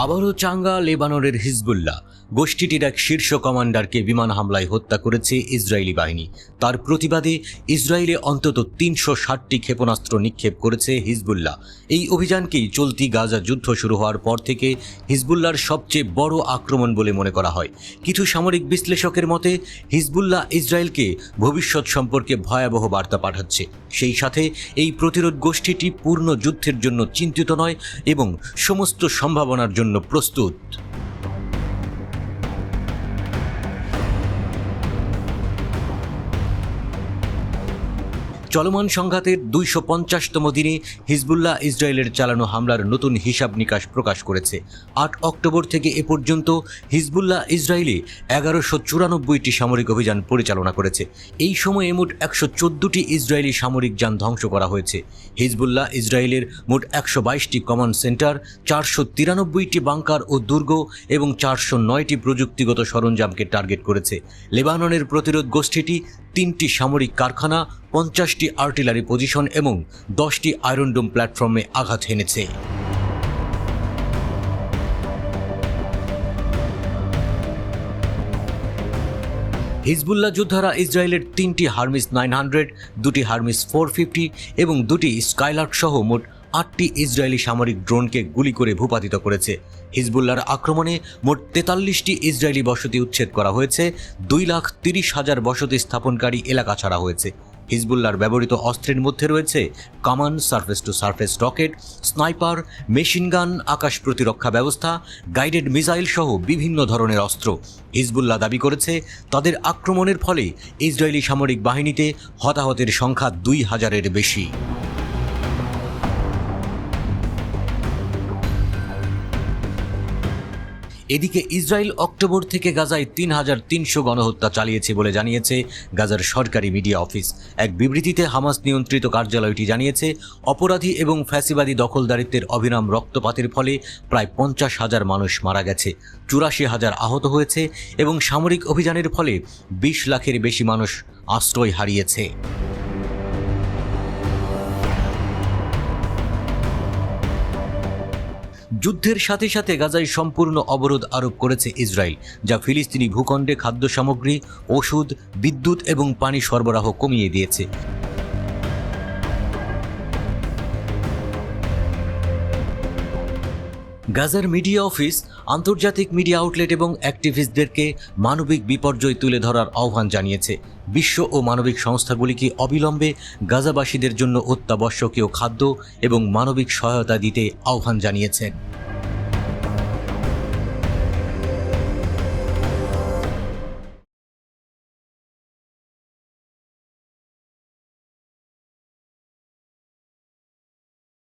আবারও চাঙ্গা লেবাননের হিজবুল্লাহ গোষ্ঠীটির এক শীর্ষ কমান্ডারকে বিমান হামলায় হত্যা করেছে ইসরায়েলি বাহিনী। তার প্রতিবাদে ইসরায়েলে অন্তত ৩৬০টি ক্ষেপণাস্ত্র নিক্ষেপ করেছে হিজবুল্লাহ। এই অভিযানকেই চলতি গাজা যুদ্ধ শুরু হওয়ার পর থেকে হিজবুল্লাহর সবচেয়ে বড় আক্রমণ বলে মনে করা হয়। কিছু সামরিক বিশ্লেষকের মতে হিজবুল্লাহ ইসরায়েলকে ভবিষ্যৎ সম্পর্কে ভয়াবহ বার্তা পাঠাচ্ছে। সেই সাথে এই প্রতিরোধ গোষ্ঠীটি পূর্ণ যুদ্ধের জন্য চিন্তিত নয় এবং সমস্ত সম্ভাবনার জন্য প্রস্তুত। চলমান সংঘাতের ২৫০তম দিনে হিজবুল্লাহ ইসরায়েলের চালানো হামলার নতুন হিসাব নিকাশ প্রকাশ করেছে। ৮ অক্টোবর থেকে এ পর্যন্ত হিজবুল্লাহ ইসরায়েলে ১১৯৪টি সামরিক অভিযান পরিচালনা করেছে। এই সময়ে মোট ১১৪টি ইসরায়েলি সামরিক যান ধ্বংস করা হয়েছে। হিজবুল্লাহ ইসরায়েলের মোট ১২২টি কমান্ড সেন্টার, ৪৯৩টি বাংকার ও দুর্গ এবং ৪০৯টি প্রযুক্তিগত সরঞ্জামকে টার্গেট করেছে। লেবাননের প্রতিরোধ গোষ্ঠীটি ৩টি সামরিক কারখানা, ৫০টি আর্টিলারি পজিশন এবং 10টি আয়রন ডোম প্ল্যাটফর্মে আঘাত হেনেছে। হিজবুল্লাহ যোদ্ধারা ইসরায়েলের 3টি হার্মিস 900, 2টি হার্মিস 450 এবং 2টি স্কাইলার্ক সহ মোট 8টি ইসরায়েলি সামরিক ড্রোনকে গুলি করে ভূপাতিত করেছে। হিজবুল্লাহর আক্রমণে মোট 43টি ইসরায়েলি বসতি উচ্ছেদ করা হয়েছে। 2,30,000 বসতি স্থাপনকারী এলাকা ছাড়া হয়েছে। হিজবুল্লাহর ব্যবহৃত অস্ত্রের মধ্যে রয়েছে কামান, surface to surface rocket, sniper, machine gun, আকাশ প্রতিরক্ষা ব্যবস্থা, গাইডেড মিসাইল সহ বিভিন্ন ধরনের অস্ত্র। হিজবুল্লাহ দাবি করেছে তাদের আক্রমণের ফলে ইসরায়েলি সামরিক বাহিনীতে হতাহতের সংখ্যা 2,000-এর বেশি। এদিকে ইসরায়েল অক্টোবর থেকে গাজায় ৩,৩০০ গণহত্যা চালিয়েছে বলে জানিয়েছে গাজার সরকারি মিডিয়া অফিস। এক বিবৃতিতে হামাস নিয়ন্ত্রিত কার্যালয়টি জানিয়েছে, অপরাধী এবং ফ্যাসিবাদী দখলদারিত্বের অবিরাম রক্তপাতের ফলে প্রায় 50,000 মানুষ মারা গেছে, 84,000 আহত হয়েছে এবং সামরিক অভিযানের ফলে 20 লাখের বেশি মানুষ আশ্রয় হারিয়েছে। যুদ্ধের সাথে সাথে গাজায় সম্পূর্ণ অবরোধ আরোপ করেছে ইসরায়েল, যা ফিলিস্তিনি ভূখণ্ডে খাদ্য সামগ্রী, ওষুধ, বিদ্যুৎ এবং পানি সরবরাহ কমিয়ে দিয়েছে। গাজার মিডিয়া অফিস আন্তর্জাতিক মিডিয়া আউটলেট এবং অ্যাক্টিভিস্টদেরকে মানবিক বিপর্যয় তুলে ধরার আহ্বান জানিয়েছে। বিশ্ব ও মানবিক সংস্থাগুলিকে অবিলম্বে গাজাবাসীদের জন্য অত্যাবশ্যকীয় খাদ্য এবং মানবিক সহায়তা দিতে আহ্বান জানিয়েছেন।